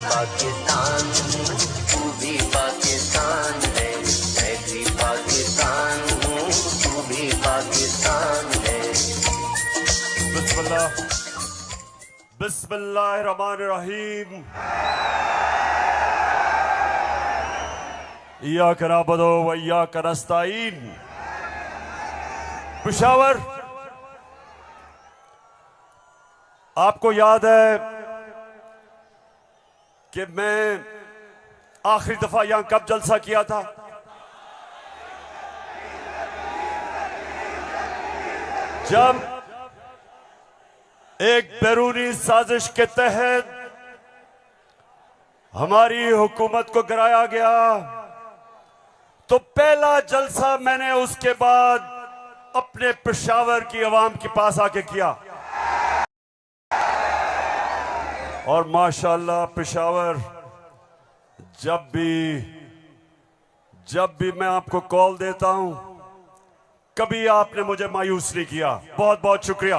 पाकिस्तान, तू भी पाकिस्तान है, मैं भी पाकिस्तान हूँ, तू भी पाकिस्तान है। बिस्मिल्लाह, बिस्मिल्लाहिर्रहमानिर्रहीम। इय्याक नअबुदु व इय्याक नस्तईन। पेशावर, आपको याद है कि मैं आखिरी दफा यहां कब जलसा किया था? जब एक बैरूनी साजिश के तहत हमारी हुकूमत को गिराया गया, तो पहला जलसा मैंने उसके बाद अपने पेशावर की आवाम के पास आके किया। और माशाअल्लाह पेशावर, जब भी मैं आपको कॉल देता हूं, कभी आपने मुझे मायूस नहीं किया। बहुत बहुत शुक्रिया।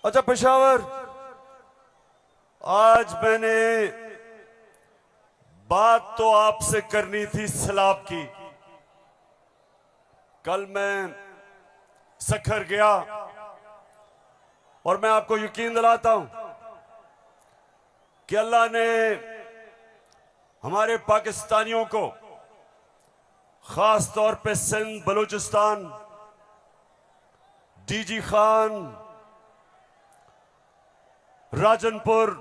अच्छा पेशावर, आज मैंने बात तो आपसे करनी थी सैलाब की। कल मैं सखर गया और मैं आपको यकीन दिलाता हूं कि अल्लाह ने हमारे पाकिस्तानियों को, खास तौर पे सिंध, बलूचिस्तान, डीजी खान, राजनपुर,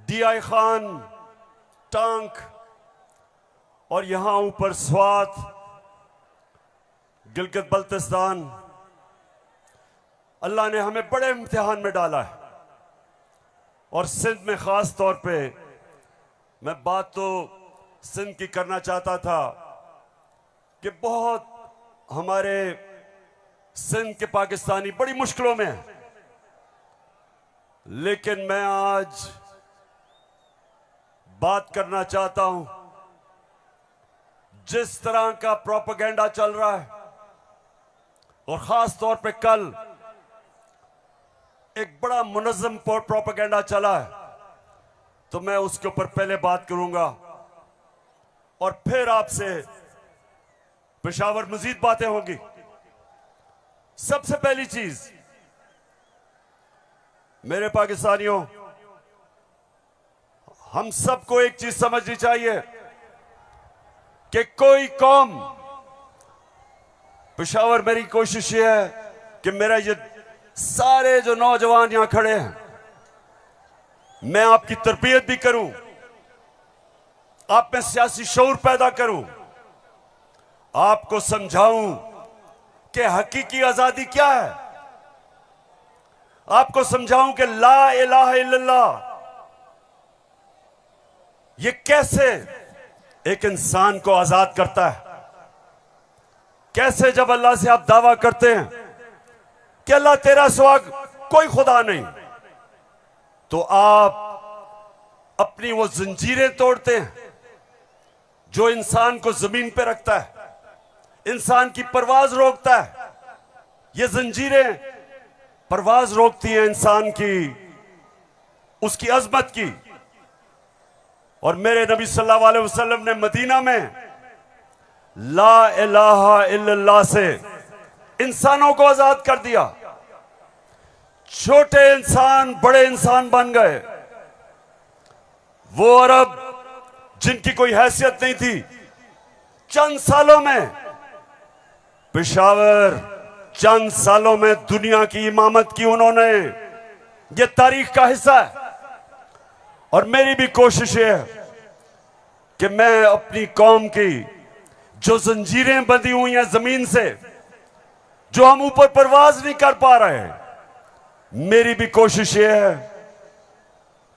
डीआई खान, टांक और यहां ऊपर स्वात, गिलगित बल्तिस्तान, अल्लाह ने हमें बड़े इम्तिहान में डाला है। और सिंध में खास तौर पे मैं बात तो सिंध की करना चाहता था कि बहुत हमारे सिंध के पाकिस्तानी बड़ी मुश्किलों में हैं। लेकिन मैं आज बात करना चाहता हूं, जिस तरह का प्रोपेगेंडा चल रहा है, और खास तौर पे कल एक बड़ा मुनज़्ज़म प्रोपेगेंडा चला है, तो मैं उसके ऊपर पहले बात करूंगा और फिर आपसे पेशावर मजीद बातें होंगी। सबसे पहली चीज, मेरे पाकिस्तानियों, हम सबको एक चीज समझनी चाहिए कि कोई कौम, पेशावर, मेरी कोशिश ये है कि मेरा ये सारे जो नौजवान यहां खड़े हैं, मैं आपकी तरबियत भी करूं, आप में सियासी शऊर पैदा करूं, आपको समझाऊं कि हकीकी आजादी क्या है, आपको समझाऊं कि ला इलाहा इल्लल्लाह ये कैसे एक इंसान को आजाद करता है। कैसे जब अल्लाह से आप दावा करते हैं कि अल्लाह तेरा सिवा कोई खुदा नहीं, तो आप अपनी वो जंजीरें तोड़ते हैं जो इंसान को जमीन पे रखता है, इंसान की परवाज रोकता है। ये जंजीरें परवाज रोकती हैं इंसान की, उसकी अजमत की। और मेरे नबी सल्लल्लाहु अलैहि वसल्लम ने मदीना में ला इलाहा इल्लल्लाह से इंसानों को आजाद कर दिया। छोटे इंसान बड़े इंसान बन गए। वो अरब जिनकी कोई हैसियत नहीं थी, चंद सालों में, पेशावर, चंद सालों में दुनिया की इमामत की उन्होंने। ये तारीख का हिस्सा है। और मेरी भी कोशिश है कि मैं अपनी कौम की जो जंजीरें बंधी हुई हैं जमीन से, जो हम ऊपर परवाज नहीं कर पा रहे, मेरी भी कोशिश ये है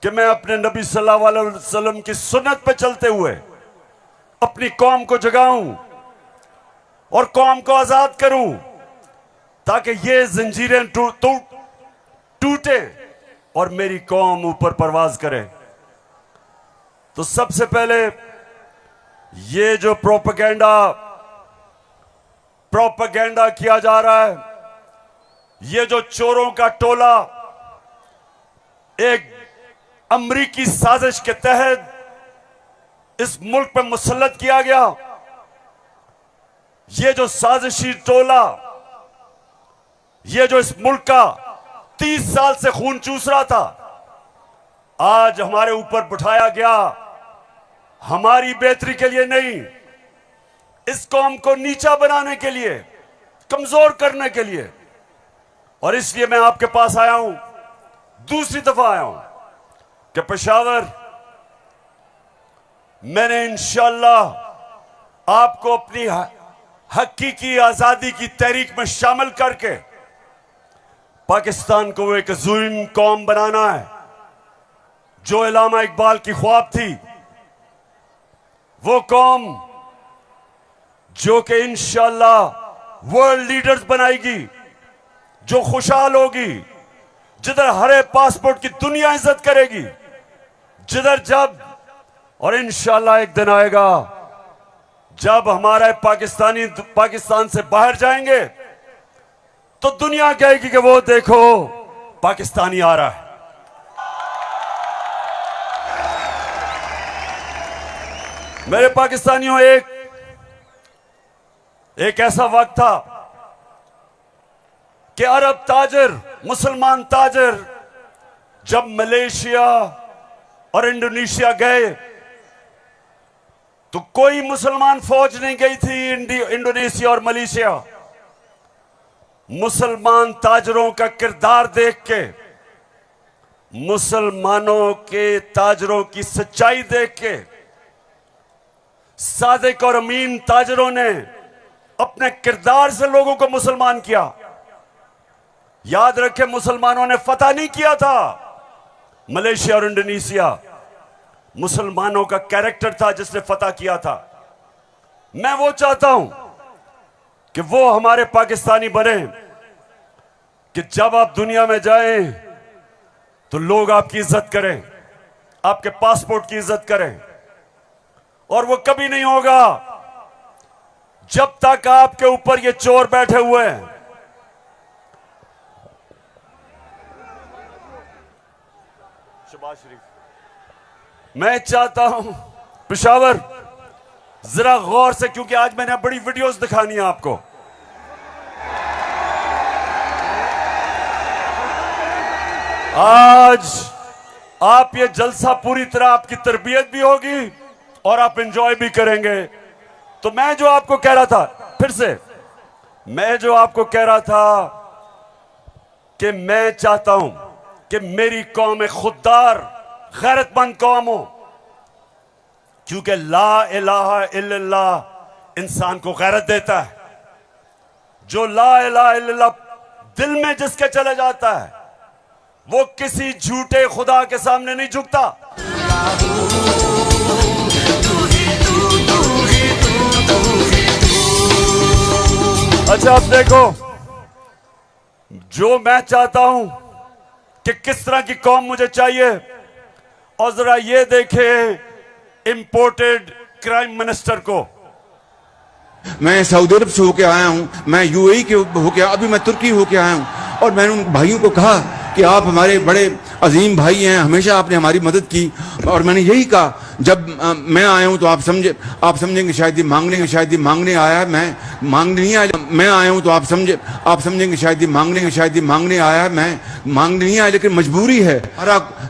कि मैं अपने नबी सल्लल्लाहु अलैहि वसल्लम की सुन्नत पे चलते हुए अपनी कौम को जगाऊं और कौम को आजाद करूं, ताकि ये जंजीरें टूटे और मेरी कौम ऊपर परवाज करे। तो सबसे पहले ये जो प्रोपेगेंडा किया जा रहा है, ये जो चोरों का टोला एक अमरीकी साजिश के तहत इस मुल्क पर मुसल्लत किया गया। ये जो साजिशी टोला, ये जो इस मुल्क का 30 साल से खून चूस रहा था, आज हमारे ऊपर बिठाया गया हमारी बेहतरी के लिए नहीं, इस कौम को नीचा बनाने के लिए, कमजोर करने के लिए। और इसलिए मैं आपके पास आया हूं, दूसरी दफा आया हूं कि पेशावर मैंने इंशाअल्लाह आपको अपनी हकीकी आजादी की तहरीक में शामिल करके पाकिस्तान को एक अज़ीम कौम बनाना है, जो इल्लामा इकबाल की ख्वाब थी। वो कौम जो कि इंशाअल्लाह वर्ल्ड लीडर्स बनाएगी, जो खुशहाल होगी, जिधर हरे पासपोर्ट की दुनिया इज्जत करेगी, जिधर जब और इंशाअल्लाह एक दिन आएगा जब हमारे पाकिस्तान से बाहर जाएंगे तो दुनिया कहेगी कि वो देखो पाकिस्तानी आ रहा है। मेरे पाकिस्तानियों, एक ऐसा वक्त था कि अरब ताजिर, मुसलमान ताजिर जब मलेशिया और इंडोनेशिया गए तो कोई मुसलमान फौज नहीं गई थी इंडोनेशिया और मलेशिया। मुसलमान ताजरों का किरदार देख के, मुसलमानों के ताजरों की सच्चाई देख के, सादिक और अमीन ताजरों ने अपने किरदार से लोगों को मुसलमान किया। याद रखें, मुसलमानों ने फतह नहीं किया था मलेशिया और इंडोनेशिया, मुसलमानों का कैरेक्टर था जिसने फतह किया था। मैं वो चाहता हूं कि वो हमारे पाकिस्तानी बने कि जब आप दुनिया में जाएं तो लोग आपकी इज्जत करें, आपके पासपोर्ट की इज्जत करें। और वो कभी नहीं होगा जब तक आपके ऊपर ये चोर बैठे हुए हैं। शबाज शरीफ, मैं चाहता हूं पेशावर जरा गौर से, क्योंकि आज मैंने बड़ी वीडियोस दिखानी है आपको। आज आप ये जलसा पूरी तरह आपकी तरबियत भी होगी और आप एंजॉय भी करेंगे। तो मैं जो आपको कह रहा था, फिर से मैं जो आपको कह रहा था कि मैं चाहता हूं कि मेरी कौम एक खुददार, गैरतमंद कौम हो, क्योंकि ला इलाहा इल्लल्लाह इंसान को गैरत देता है। जो ला इलाहा इल्लल्लाह दिल में जिसके चले जाता है वो किसी झूठे खुदा के सामने नहीं झुकता। अच्छा, अब देखो, जो मैं चाहता हूं कि किस तरह की कौम मुझे चाहिए, और जरा ये देखें इंपोर्टेड क्राइम मिनिस्टर को। मैं सऊदी अरब से होके आया हूं, मैं यूएई के होके, अभी मैं तुर्की होके आया हूं, और मैंने उन भाइयों को कहा कि आप हमारे बड़े अजीम भाई हैं, हमेशा आपने हमारी मदद की। और मैंने यही कहा, जब मैं आया हूं तो आप समझेंगे शायद ये मांगने आया है, मैं मांगने नहीं आया। मैं आया हूं तो आप समझेंगे शायद ये मांगने आया है, मैं मांगने नहीं आया, लेकिन मजबूरी है।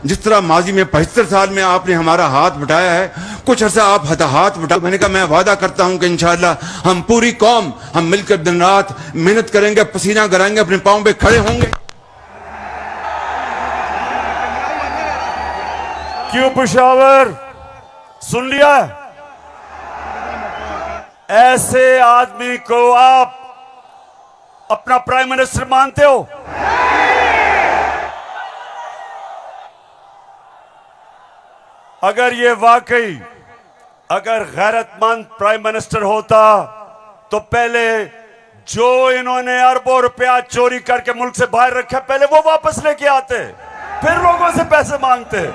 जिस तरह माजी में 75 साल में आपने हमारा हाथ बटाया है, कुछ अर्सा आप हाथ बटा। मैंने कहा मैं वादा करता हूं कि इंशाअल्लाह हम पूरी कौम हम मिलकर दिन रात मेहनत करेंगे, पसीना गिराएंगे, अपने पांव पे खड़े होंगे। क्यों पेशावर, सुन लिया? ऐसे आदमी को आप अपना प्राइम मिनिस्टर मानते हो? अगर ये वाकई अगर गैरतमंद प्राइम मिनिस्टर होता तो पहले जो इन्होंने अरबों रुपया चोरी करके मुल्क से बाहर रखा, पहले वो वापस लेके आते, फिर लोगों से पैसे मांगते।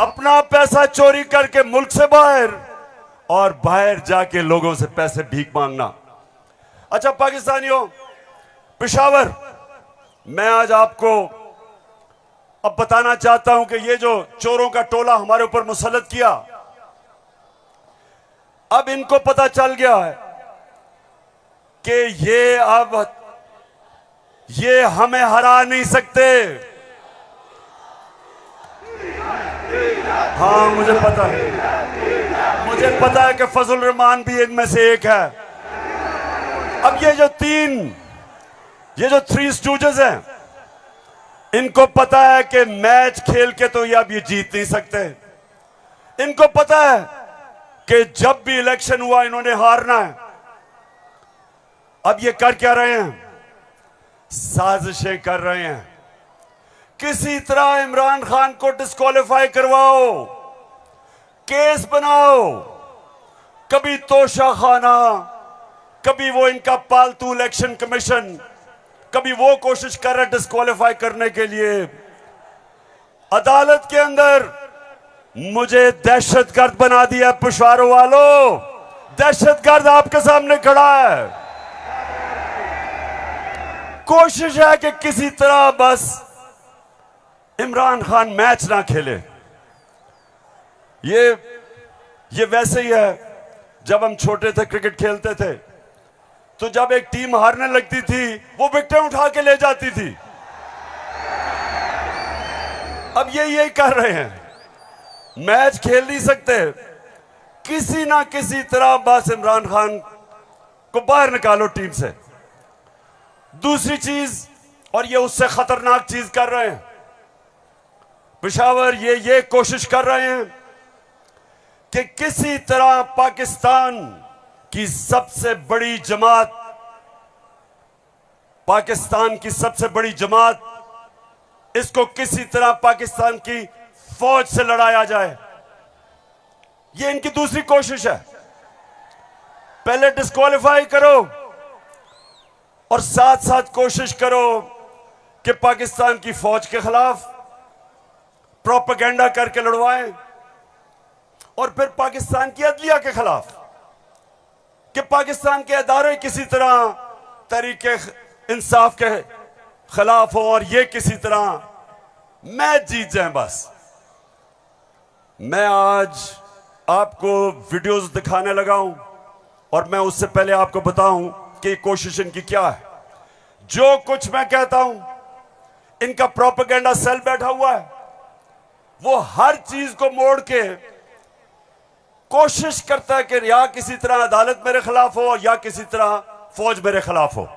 अपना पैसा चोरी करके मुल्क से बाहर, और बाहर जाके लोगों से पैसे भीख मांगना। अच्छा पाकिस्तानियों, पेशावर, मैं आज आपको अब बताना चाहता हूं कि ये जो चोरों का टोला हमारे ऊपर मुसल्लत किया, अब इनको पता चल गया है कि ये हमें हरा नहीं सकते। हाँ, मुझे पता है कि फजल रहमान भी इनमें से एक है। अब ये जो थ्री स्टूजेस हैं, इनको पता है कि मैच खेल के तो ये अब ये जीत नहीं सकते। इनको पता है कि जब भी इलेक्शन हुआ इन्होंने हारना है। अब ये कर क्या रहे हैं? साजिशें कर रहे हैं। किसी तरह इमरान खान को डिस्क्वालीफाई करवाओ, केस बनाओ, कभी तोशाखाना, कभी वो इनका पालतू इलेक्शन कमीशन, कभी वो कोशिश कर रहे डिस्क्वालीफाई करने के लिए। अदालत के अंदर मुझे दहशतगर्द बना दिया पिशावर वालों। दहशतगर्द आपके सामने खड़ा है। कोशिश है कि किसी तरह बस इमरान खान मैच ना खेले। ये वैसे ही है, जब हम छोटे थे क्रिकेट खेलते थे तो जब एक टीम हारने लगती थी वो विकेटें उठा के ले जाती थी। अब ये यही कर रहे हैं, मैच खेल नहीं सकते, किसी ना किसी तरह बस इमरान खान को बाहर निकालो टीम से। दूसरी चीज, और ये उससे खतरनाक चीज कर रहे हैं, पेशावर ये कोशिश कर रहे हैं कि किसी तरह पाकिस्तान की सबसे बड़ी जमात, इसको किसी तरह पाकिस्तान की फौज से लड़ाया जाए। ये इनकी दूसरी कोशिश है। पहले डिस्क्वालीफाई करो और साथ साथ कोशिश करो कि पाकिस्तान की फौज के खिलाफ प्रोपेगेंडा करके लड़वाएं, और फिर पाकिस्तान की अदलिया के खिलाफ कि पाकिस्तान के अदारे किसी तरह तहरीके इंसाफ के खिलाफ हो और ये किसी तरह मैच जीत जाएं। बस मैं आज आपको वीडियोस दिखाने लगा हूं, और मैं उससे पहले आपको बताऊं कि कोशिश इनकी क्या है। जो कुछ मैं कहता हूं, इनका प्रोपेगेंडा सेल बैठा हुआ है, वो हर चीज को मोड़ के कोशिश करता है कि या किसी तरह अदालत मेरे खिलाफ हो या किसी तरह फौज मेरे खिलाफ हो।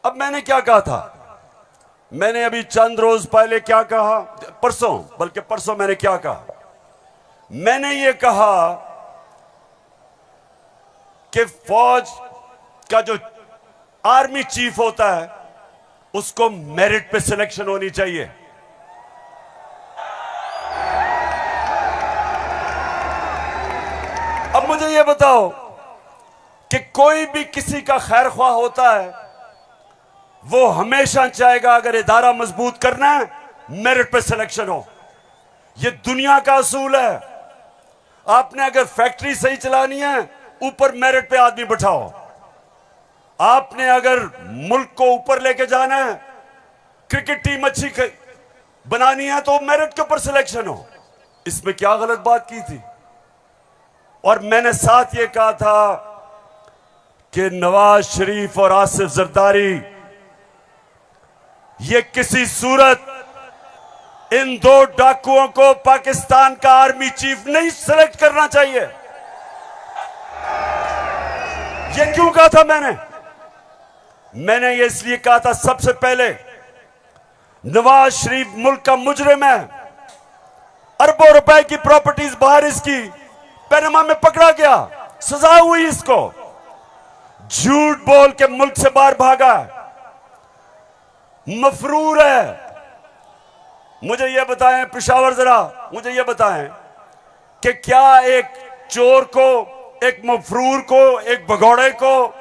अब मैंने क्या कहा था? मैंने अभी चंद रोज पहले क्या कहा, परसों मैंने क्या कहा? मैंने ये कहा कि फौज का जो आर्मी चीफ होता है उसको मेरिट पे सिलेक्शन होनी चाहिए। अब मुझे यह बताओ कि कोई भी किसी का खैर ख्वाह होता है, वो हमेशा चाहेगा अगर इदारा मजबूत करना है मेरिट पे सिलेक्शन हो। यह दुनिया का असूल है। आपने अगर फैक्ट्री सही चलानी है, ऊपर मेरिट पे आदमी बिठाओ। आपने अगर मुल्क को ऊपर लेके जाना है, क्रिकेट टीम अच्छी बनानी है, तो मेरिट के ऊपर सिलेक्शन हो। इसमें क्या गलत बात की थी? और मैंने साथ ये कहा था कि नवाज शरीफ और आसिफ जरदारी, ये किसी सूरत इन दो डाकुओं को पाकिस्तान का आर्मी चीफ नहीं सिलेक्ट करना चाहिए। ये क्यों कहा था मैंने ये इसलिए कहा था, सबसे पहले नवाज शरीफ मुल्क का मुजरिम है। अरबों रुपए की प्रॉपर्टीज बाहर इसकी पैनामा में पकड़ा गया, सजा हुई इसको। झूठ बोल के मुल्क से बाहर भागा, मफरूर है। मुझे यह बताएं पेशावर, जरा मुझे यह बताएं कि क्या एक चोर को, एक मफरूर को, एक भगौड़े को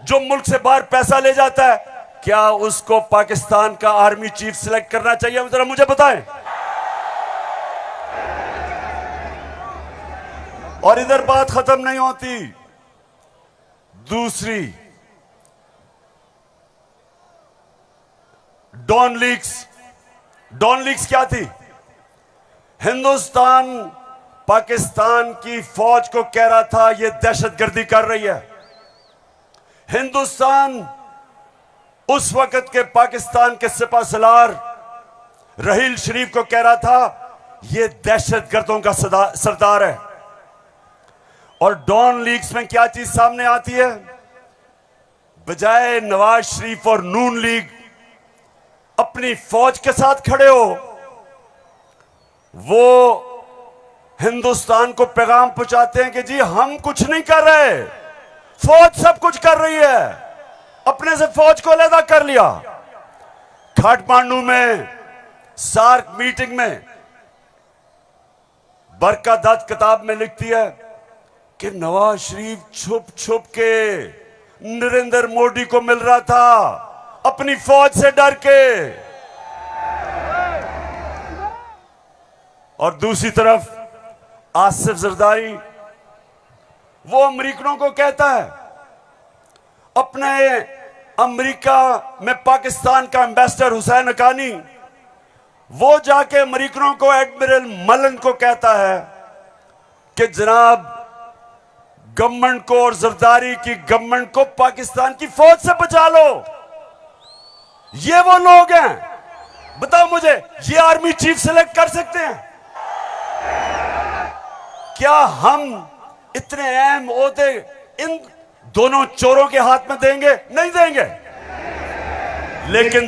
जो मुल्क से बाहर पैसा ले जाता है, क्या उसको पाकिस्तान का आर्मी चीफ सिलेक्ट करना चाहिए? जरा मुझे बताएं। और इधर बात खत्म नहीं होती। दूसरी, डॉन लीक्स डॉन लीग्स क्या थी? हिंदुस्तान पाकिस्तान की फौज को कह रहा था यह दहशतगर्दी कर रही है। हिंदुस्तान उस वक्त के पाकिस्तान के सिपा सलार रहील शरीफ को कह रहा था यह दहशतगर्दों का सरदार है। और डॉन लीग्स में क्या चीज सामने आती है? बजाय नवाज शरीफ और नून लीग अपनी फौज के साथ खड़े हो, वो हिंदुस्तान को पैगाम पहुंचाते हैं कि जी हम कुछ नहीं कर रहे, फौज सब कुछ कर रही है। अपने से फौज को अलग कर लिया। काठमांडू में सार्क मीटिंग में बरका दत्त किताब में लिखती है कि नवाज शरीफ छुप छुप के नरेंद्र मोदी को मिल रहा था अपनी फौज से डर के। और दूसरी तरफ आसिफ जरदारी वो अमेरिकनों को कहता है, अपने अमेरिका में पाकिस्तान का एम्बेसडर हुसैन हक्कानी वो जाके अमेरिकनों को एडमिरल मलन को कहता है कि जनाब गवर्नमेंट को और जरदारी की गवर्नमेंट को पाकिस्तान की फौज से बचा लो। ये वो लोग हैं, बताओ मुझे, ये आर्मी चीफ सेलेक्ट कर सकते हैं? क्या हम इतने अहम ओहदे इन दोनों चोरों के हाथ में देंगे? नहीं देंगे। लेकिन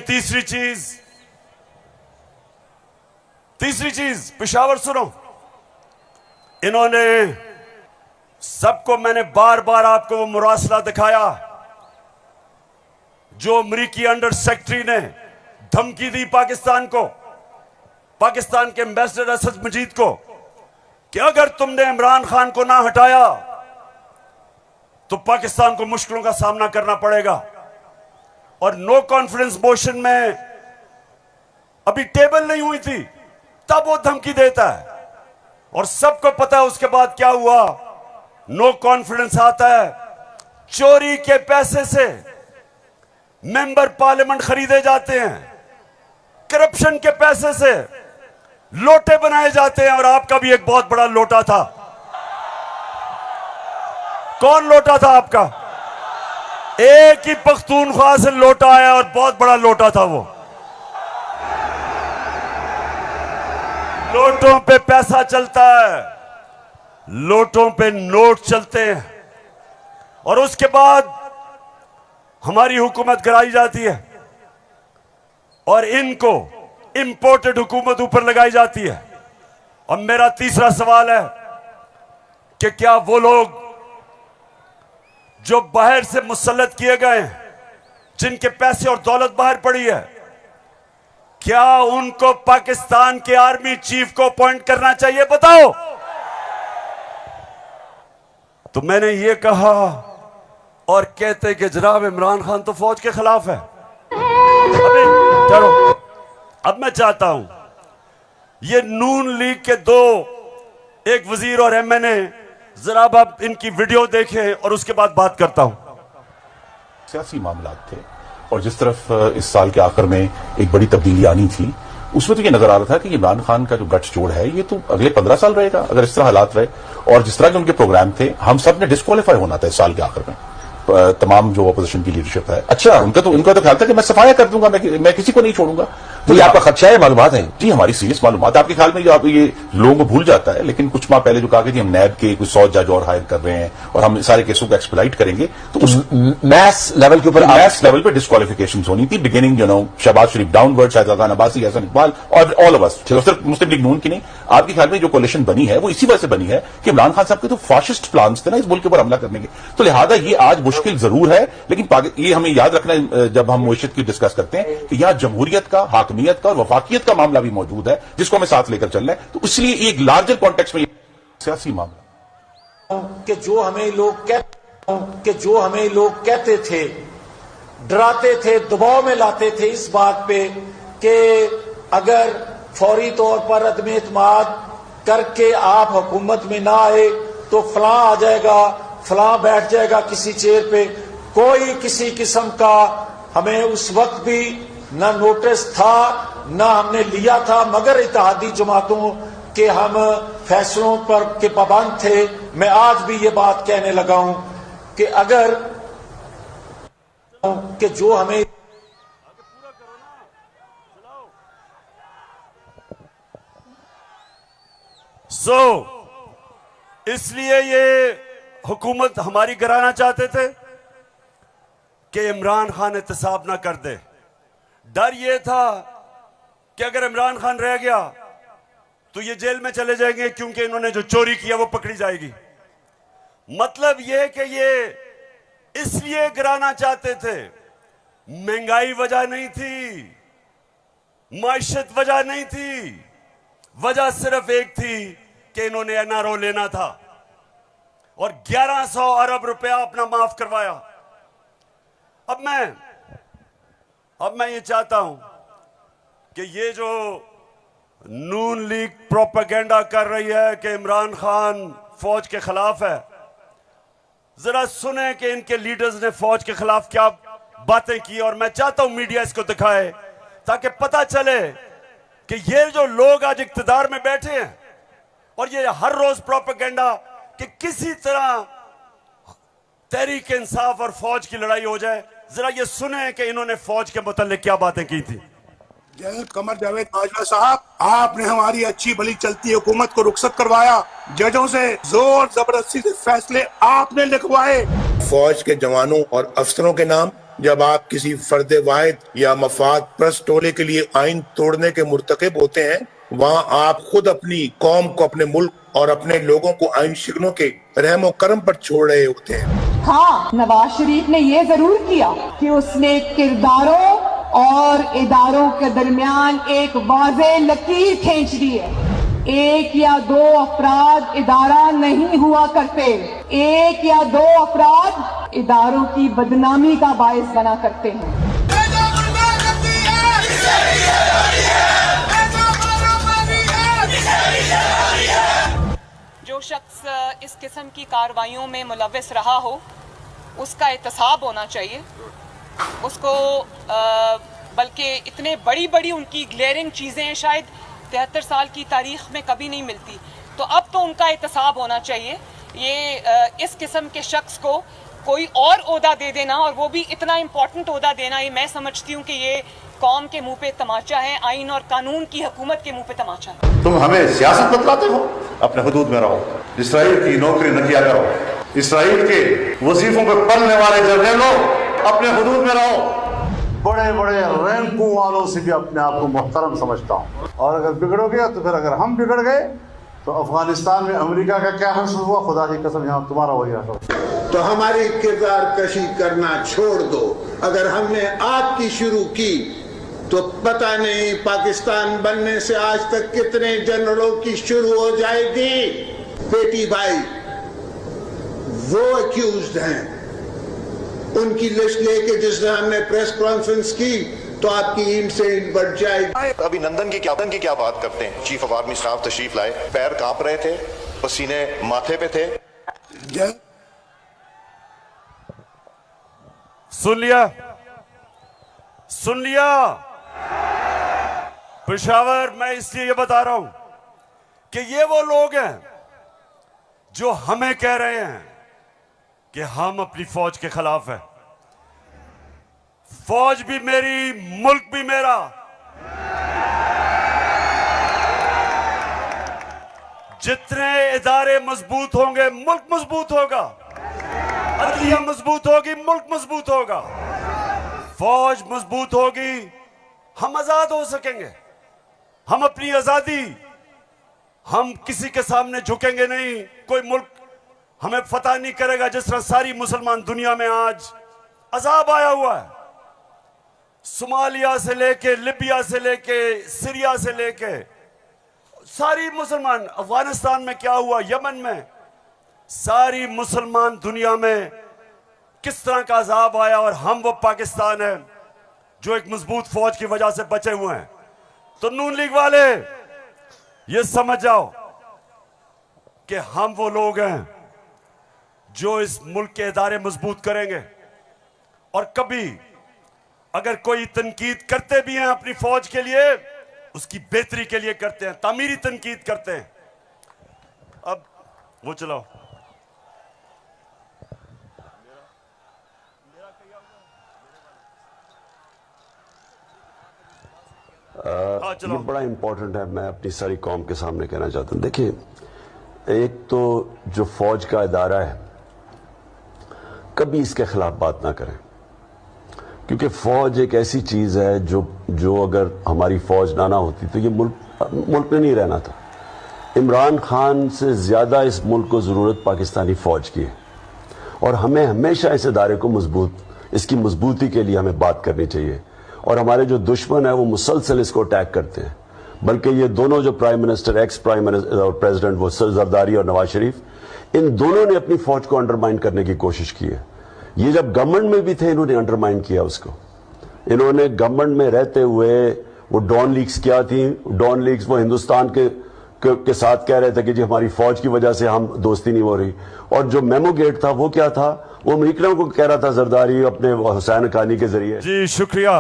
तीसरी चीज पेशावर सुनो, इन्होंने सबको, मैंने बार बार आपको वो मुरासला दिखाया जो अमरीकी अंडर सेक्रेटरी ने धमकी दी पाकिस्तान को, पाकिस्तान के एम्बेसडर असद मजीद को, कि अगर तुमने इमरान खान को ना हटाया तो पाकिस्तान को मुश्किलों का सामना करना पड़ेगा। और नो कॉन्फिडेंस मोशन में अभी टेबल नहीं हुई थी तब वो धमकी देता है। और सबको पता है उसके बाद क्या हुआ। नो कॉन्फिडेंस आता है, चोरी के पैसे से मेंबर पार्लियामेंट खरीदे जाते हैं, करप्शन के पैसे से लोटे बनाए जाते हैं। और आपका भी एक बहुत बड़ा लोटा था। कौन लोटा था आपका? एक ही पख्तूनख्वा से लोटा आया और बहुत बड़ा लोटा था वो। लोटों पे पैसा चलता है, लोटों पे नोट चलते हैं। और उसके बाद हमारी हुकूमत गिराई जाती है और इनको इंपोर्टेड हुकूमत ऊपर लगाई जाती है। और मेरा तीसरा सवाल है कि क्या वो लोग जो बाहर से मुसल्लत किए गए हैं, जिनके पैसे और दौलत बाहर पड़ी है, क्या उनको पाकिस्तान के आर्मी चीफ को अपॉइंट करना चाहिए? बताओ। तो मैंने ये कहा और कहते कि जनाब इमरान खान तो फौज के खिलाफ है। अभी चलो, अब मैं चाहता हूं ये नून लीग के दो, एक वजीर और एमएनए, जरा आप इनकी वीडियो देखें और उसके बाद बात करता हूं। सियासी मामला थे और जिस तरफ इस साल के आखिर में एक बड़ी तब्दीली आनी थी, उसमें तो ये नजर आ रहा था कि इमरान खान का जो गठजोड़ है ये तो अगले 15 साल रहेगा अगर इस तरह हालात रहे। और जिस तरह के उनके प्रोग्राम थे, हम सब ने डिस्क्वालीफाई होना था इस साल के आखिर में, तमाम जो अपोजिशन की लीडरशिप है। अच्छा, उनका तो ख्याल था कि मैं सफाया कर दूंगा, मैं किसी को नहीं छोड़ूंगा। तो ये आपका खदशा है? मालूमात है जी, हमारी सीरियस मालूमात आपके ख्याल में जो आप ये लोगों को भूल जाता है, लेकिन कुछ माह पहले जो कहा कि हम नैब के कुछ 100 जज और हायर कर रहे हैं और हम सारे केसों को एक्सप्लाइट करेंगे, तो उस मैथ्स लेवल के ऊपर, मैथ्स लेवल पे डिस्क्वालिफिकेशन होनी थी। बिगिनिंग शहबाज शरीफ डाउनवर्ड, शाहजाद खान अब्बासी, हसन इकबाल और ऑल ऑफ अस, सिर्फ मुस्लिम लीग नून की नहीं। आपके ख्याल में जो कोलिशन बनी है वो इसी वजह से बनी है कि इमरान खान साहब के तो फाशिस्ट प्लान्स थे ना इस मुल्क के ऊपर हमला करने के। तो लिहाजा ये आज मुश्किल जरूर है, लेकिन ये हमें याद रखना है जब हम मुआशियत की डिस्कस करते हैं कि यहां जमहूरियत का, हाकमियत का और वफाकियत का मामला भी मौजूद है, जिसको हमें साथ लेकर चलना है। तो इसलिए एक लार्जर कॉन्टेक्स्ट में सियासी मामला कि जो हमें लोग कहते थे, डराते थे, दबाव में लाते थे इस बात पे कि अगर फौरी तौर पर अदम एतमाद करके आप हुकूमत में ना आए तो फलां आ जाएगा, फलां बैठ जाएगा किसी चेयर पे। कोई किसी किस्म का हमें उस वक्त भी न नोटिस था ना हमने लिया था, मगर इत्तेहादी जमातों के हम फैसलों पर के पाबंद थे। मैं आज भी ये बात कहने लगा हूं कि अगर कि जो हमें इसलिए ये हुकूमत हमारी गिराना चाहते थे कि इमरान खान एहतसाब ना कर दे। डर ये था कि अगर इमरान खान रह गया तो ये जेल में चले जाएंगे, क्योंकि इन्होंने जो चोरी किया वो पकड़ी जाएगी। मतलब ये कि ये इसलिए गिराना चाहते थे, महंगाई वजह नहीं थी, माइशत वजह नहीं थी, वजह सिर्फ एक थी कि इन्होंने एनआरओ लेना था और 1100 अरब रुपया अपना माफ करवाया। अब मैं ये चाहता हूं कि ये जो नून लीग प्रोपेगेंडा कर रही है कि इमरान खान फौज के खिलाफ है, जरा सुने कि इनके लीडर्स ने फौज के खिलाफ क्या बातें की। और मैं चाहता हूं मीडिया इसको दिखाए ताकि पता चले कि ये जो लोग आज इक्तदार में बैठे हैं और ये हर रोज प्रोपेगेंडा कि किसी तरह तहरीक इंसाफ और फौज की लड़ाई हो जाए, जरा ये सुने कि इन्होंने फौज के मुताल्लिक क्या बातें की थी। जनरल कमर जावेद बाजवा साहब, आपने हमारी अच्छी भली चलती हुकूमत को रुखसत करवाया, जजों से जोर जबरदस्ती से फैसले आपने लिखवाए। फौज के जवानों और अफसरों के नाम जब आप किसी फर्द वाहिद या मफाद परस्त टोले के लिए आइन तोड़ने के मुर्तकिब होते हैं, वहाँ आप खुद अपनी कौम को, अपने मुल्क और अपने लोगों को आइन शिकनों के रहमो करम पर छोड़ रहे होते हैं। हाँ, नवाज शरीफ ने ये जरूर किया कि उसने किरदारों और इदारों के दरमियान एक वाज़ेह लकीर खींच दी है। एक या दो अफराद इदारा नहीं हुआ करते, एक या दो अफराद इदारों की बदनामी का बायस बना करते हैं। जो शख्स इस किस्म की कार्रवाइयों में मुलव्वस रहा हो उसका एहतसाब होना चाहिए। उसको बल्कि इतने बड़ी बड़ी उनकी ग्लेयरिंग चीज़ें शायद 73 साल की तारीख में कभी नहीं मिलती, तो अब तो उनका एहतसाब होना चाहिए। ये इस किस्म के शख्स को कोई और ओहदा दे देना, और वो भी इतना इम्पोर्टेंट ओहदा देना, ये मैं समझती हूँ कि ये कौम के मुंह पे तमाचा है, आइन और कानून की हुकूमत के मुंह पे तमाचा है। तुम हमें सियासत बतलाते हो, अपने हुदूद में रहो, इसराइल की नौकरी न किया करो, इसराइल के वजीफों पे पढ़ने वाले जर्नलों अपने हुदूद में रहो। बड़े बड़े रैंकों वालों से भी अपने आप को मुहतरम समझता हूँ, और अगर बिगड़ोगे तो फिर अगर हम बिगड़ गए तो अफगानिस्तान में अमेरिका का क्या हश्र हुआ, खुदा की कसम यहाँ तुम्हारा वही हश्र। तो हमारी किरदार कशी करना छोड़ दो। अगर हमने आपकी शुरू की तो पता नहीं पाकिस्तान बनने से आज तक कितने जनरलों की शुरू हो जाएगी। बेटी भाई वो अक्यूज्ड हैं, उनकी लिस्ट लेके जिस दिन हमने प्रेस कॉन्फ्रेंस की तो आपकी ईंट से ईंट बढ़ जाएगी। अभिनंदन की क्या बात करते हैं। चीफ ऑफ आर्मी स्टाफ तशरीफ लाए, पैर कांप रहे थे, पसीने माथे पे थे। सुन लिया पेशावर, मैं इसलिए ये बता रहा हूं कि ये वो लोग हैं जो हमें कह रहे हैं कि हम अपनी फौज के खिलाफ हैं। फौज भी मेरी, मुल्क भी मेरा। जितने इदारे मजबूत होंगे मुल्क मजबूत होगा, अदलिया मजबूत होगी मुल्क मजबूत होगा, फौज मजबूत होगी, हम आजाद हो सकेंगे। हम अपनी आजादी, हम किसी के सामने झुकेंगे नहीं, कोई मुल्क हमें फतह नहीं करेगा। जिस तरह सारी मुसलमान दुनिया में आज अजाब आया हुआ है, सोमालिया से लेके, लिबिया से लेके, सीरिया से लेके, सारी मुसलमान, अफगानिस्तान में क्या हुआ, यमन में, सारी मुसलमान दुनिया में किस तरह का अजाब आया, और हम वो पाकिस्तान है जो एक मजबूत फौज की वजह से बचे हुए हैं। तो नून लीग वाले ये समझ जाओ कि हम वो लोग हैं जो इस मुल्क के इदारे मजबूत करेंगे। और कभी अगर कोई तनकीद करते भी हैं अपनी फौज के लिए उसकी बेहतरी के लिए करते हैं, तामीरी तनकीद करते हैं। अब वो चलाओ। ये बड़ा इंपॉर्टेंट है, मैं अपनी सारी कौम के सामने कहना चाहता हूं। देखिए, एक तो जो फौज का इदारा है, कभी इसके खिलाफ बात ना करें, क्योंकि फौज एक ऐसी चीज है जो अगर हमारी फौज ना होती तो ये मुल्क में नहीं रहना था। इमरान खान से ज्यादा इस मुल्क को जरूरत पाकिस्तानी फौज की है, और हमें हमेशा इस इदारे को इसकी मजबूती के लिए हमें बात करनी चाहिए। और हमारे जो दुश्मन है वो मुसलसल इसको अटैक करते हैं, बल्कि ये दोनों जो prime minister, ex prime minister और प्रेसिडेंट, वो जरदारी और नवाज शरीफ, इन दोनों ने अपनी फौज को अंडरमाइन करने की कोशिश की है। ये जब गवर्नमेंट में भी थे, इन्होंने अंडरमाइन किया उसको। इन्होंने गवर्नमेंट में रहते हुए वो डॉन लीग्स क्या थी, डॉन लीग्स वो हिंदुस्तान के साथ कह रहे थे कि जी हमारी फौज की वजह से हम दोस्ती नहीं हो रही। और जो मेमो गेट था वो क्या था, वो अमेरिकनों को कह रहा था जरदारी अपने हुसैन हक्कानी के जरिए। जी शुक्रिया।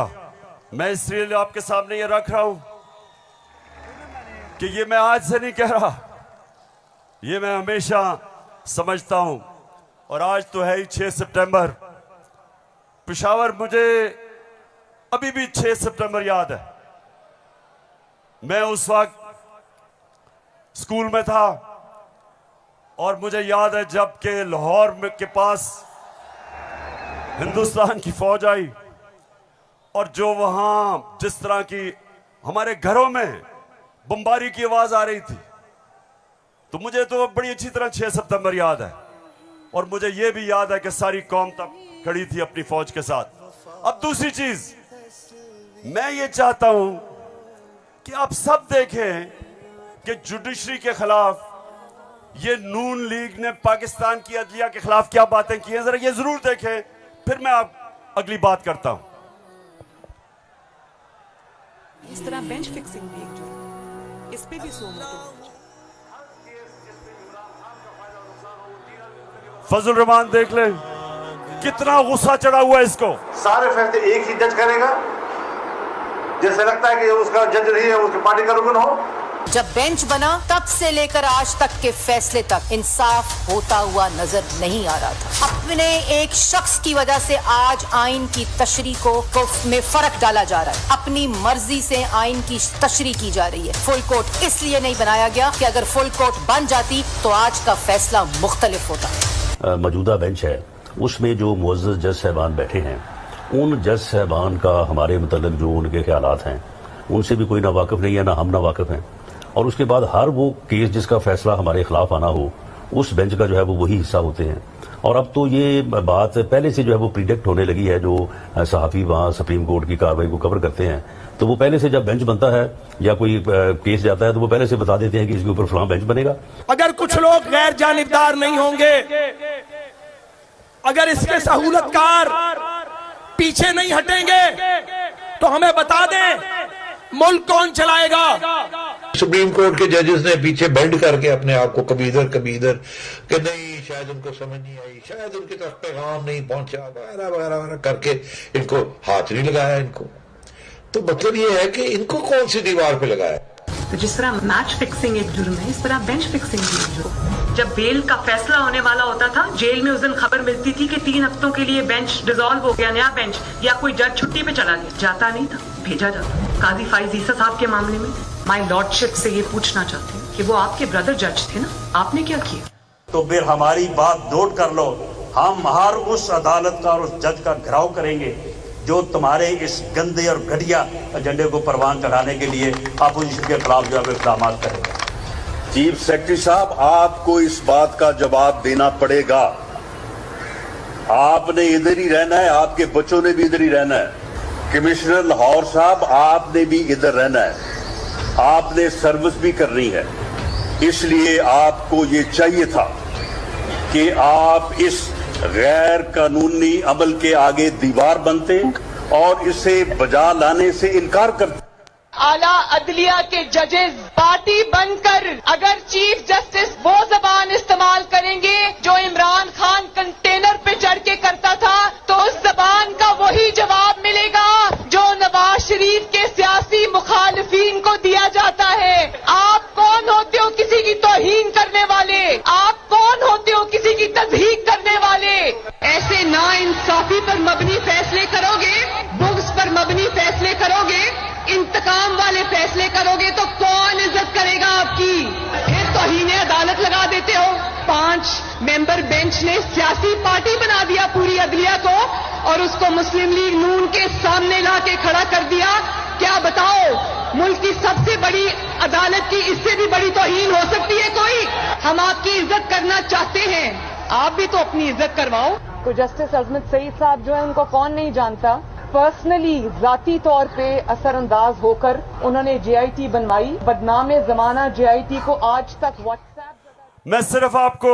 मैं इसलिए आपके सामने ये रख रहा हूं कि ये मैं आज से नहीं कह रहा, ये मैं हमेशा समझता हूं। और आज तो है ही 6 सितंबर। पेशावर, मुझे अभी भी 6 सितंबर याद है। मैं उस वक्त स्कूल में था और मुझे याद है जब के लाहौर के पास हिंदुस्तान की फौज आई और जो वहां जिस तरह की हमारे घरों में बमबारी की आवाज आ रही थी, तो मुझे तो बड़ी अच्छी तरह 6 सितंबर याद है। और मुझे यह भी याद है कि सारी कौम तब खड़ी थी अपनी फौज के साथ। अब दूसरी चीज, मैं ये चाहता हूं कि आप सब देखें कि जुडिशरी के खिलाफ ये नून लीग ने पाकिस्तान की अदलिया के खिलाफ क्या बातें की हैं, जरा ये जरूर देखें, फिर मैं आप अगली बात करता हूं। इस तरह बेंच फिक्सिंग भी एक जुर्म, इस पे भी 100 मोटिव। फजल रहमान देख ले कितना गुस्सा चढ़ा हुआ है इसको। सारे फैसले एक ही जज करेगा, जैसे लगता है कि उसका जज नहीं है, उसकी पार्टी का रुकन हो। जब बेंच बना तब से लेकर आज तक के फैसले तक इंसाफ होता हुआ नजर नहीं आ रहा था। अपने एक शख्स की वजह से आज आइन की तशरीह को में फर्क डाला जा रहा है। अपनी मर्जी से आइन की तशरीह की जा रही है। फुल कोर्ट इसलिए नहीं बनाया गया कि अगर फुल कोर्ट बन जाती तो आज का फैसला मुख्तलिफ होता। मौजूदा बेंच है, उसमें जो मुअज़्ज़ज़ जज साहबान बैठे हैं, उन जज साहबान का हमारे मतलब जो उनके ख्यालात हैं उनसे भी कोई ना वाकिफ नहीं है, ना हम ना वाकिफ हैं। और उसके बाद हर वो केस जिसका फैसला हमारे खिलाफ आना हो, उस बेंच का जो है वो वही हिस्सा होते हैं। और अब तो ये बात पहले से जो है वो प्रिडिक्ट होने लगी है। जो सहाफ़ी वहाँ सुप्रीम कोर्ट की कार्रवाई को कवर करते हैं, तो वो पहले से जब बेंच बनता है या कोई केस जाता है तो वो पहले से बता देते हैं कि इसके ऊपर फलां बेंच बनेगा। अगर कुछ लोग गैर जानिबदार नहीं होंगे, अगर इसके सहूलतकार पीछे नहीं हटेंगे, तो हमें बता दें मुल्क कौन चलाएगा। सुप्रीम कोर्ट के जजेस ने पीछे बेंड करके अपने आप को कभी इधर कि नहीं, शायद उनको समझ नहीं आई, शायद उनकी तरफ पैगाम नहीं पहुंचा, वगैरह वगैरह वगैरह करके इनको हाथ नहीं लगाया इनको। तो मतलब ये है कि इनको कौन सी दीवार पे लगाया। तो जिस तरह मैच फिक्सिंग एक जुर्म है, इस तरह बेंच फिक्सिंग भी एक जुर्म। जब बेल का फैसला होने वाला होता था, जेल में उस दिन खबर मिलती थी कि 3 हफ्तों के लिए बेंच डिसॉल्व हो गया, नया बेंच, या कोई जज छुट्टी पे चला गया। जाता नहीं था, भेजा जाता। काजी फाइज ईसा साहब के मामले में माय लॉर्डशिप से ये पूछना चाहते हैं कि वो आपके ब्रदर जज थे ना, आपने क्या किया? तो फिर हमारी बात नोट कर लो, हम हर उस अदालत का और उस जज का घेराव करेंगे जो तुम्हारे इस गंदे और घटिया एजेंडे को परवान चढ़ाने के लिए अपोजिशन के खिलाफ जो है इक़दाम करेगा। चीफ सेक्रेटरी साहब, आपको इस बात का जवाब देना पड़ेगा। आपने इधर ही रहना है, आपके बच्चों ने भी इधर ही रहना है। कमिश्नर लाहौर साहब, आपने भी इधर रहना है, आपने सर्विस भी करनी है। इसलिए आपको ये चाहिए था कि आप इस गैर कानूनी अमल के आगे दीवार बनते और इसे बजा लाने से इनकार करते। आला अदलिया के जजेस पार्टी बनकर अगर चीफ जस्टिस वो जबान इस्तेमाल करेंगे जो इमरान खान कंटेनर पे चढ़ के करता था, तो उस जबान का वही जवाब मिलेगा जो नवाज शरीफ के सियासी मुखालिफिन को दिया। करोगे तो कौन इज्जत करेगा आपकी? फिर तौहीन अदालत लगा देते हो। 5 मेंबर बेंच ने सियासी पार्टी बना दिया पूरी अदलिया को और उसको मुस्लिम लीग नून के सामने ला के खड़ा कर दिया। क्या बताओ, मुल्क की सबसे बड़ी अदालत की इससे भी बड़ी तौहीन हो सकती है कोई? हम आपकी इज्जत करना चाहते हैं, आप भी तो अपनी इज्जत करवाओ। तो जस्टिस अजमत सईद साहब जो है उनको कौन नहीं जानता। पर्सनली जाती तौर पे असरअंदाज होकर उन्होंने JIT बनवाई। बदनाम जमाना JIT को आज तक व्हाट्सएप। मैं सिर्फ आपको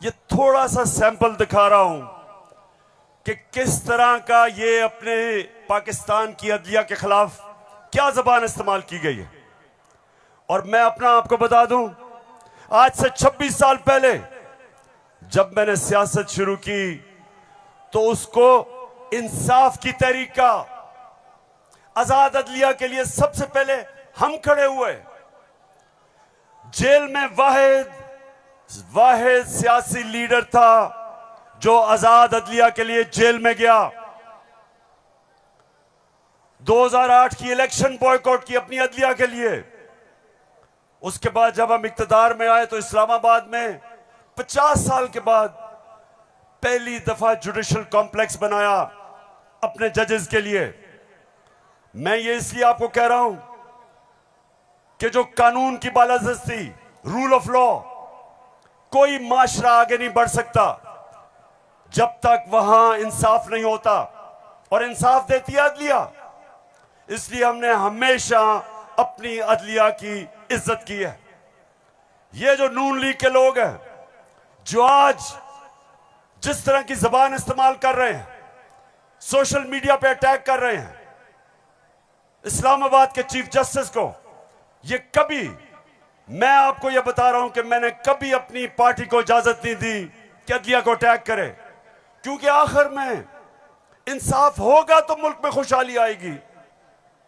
ये थोड़ा सा सैंपल दिखा रहा हूं कि किस तरह का ये अपने पाकिस्तान की अदलिया के खिलाफ क्या जबान इस्तेमाल की गई है। और मैं अपना आपको बता दूं, आज से 26 साल पहले जब मैंने सियासत शुरू की तो उसको इंसाफ की तहरीक का, आजाद अदलिया के लिए सबसे पहले हम खड़े हुए। जेल में वाहिद सियासी लीडर था जो आजाद अदलिया के लिए जेल में गया। 2008 की इलेक्शन बॉयकॉट की अपनी अदलिया के लिए। उसके बाद जब हम इक्तदार में आए तो इस्लामाबाद में 50 साल के बाद पहली दफा जुडिशल कॉम्प्लेक्स बनाया अपने जजेस के लिए। मैं ये इसलिए आपको कह रहा हूं कि जो कानून की बालादस्ती, रूल ऑफ लॉ, कोई माशरा आगे नहीं बढ़ सकता जब तक वहां इंसाफ नहीं होता। और इंसाफ देती है अदलिया, इसलिए हमने हमेशा अपनी अदलिया की इज्जत की है। ये जो नून लीग के लोग हैं जो आज जिस तरह की जबान इस्तेमाल कर रहे हैं, सोशल मीडिया पे अटैक कर रहे हैं इस्लामाबाद के चीफ जस्टिस को, ये कभी, मैं आपको ये बता रहा हूं कि मैंने कभी अपनी पार्टी को इजाजत नहीं दी कि अदलिया को अटैक करे, क्योंकि आखिर में इंसाफ होगा तो मुल्क में खुशहाली आएगी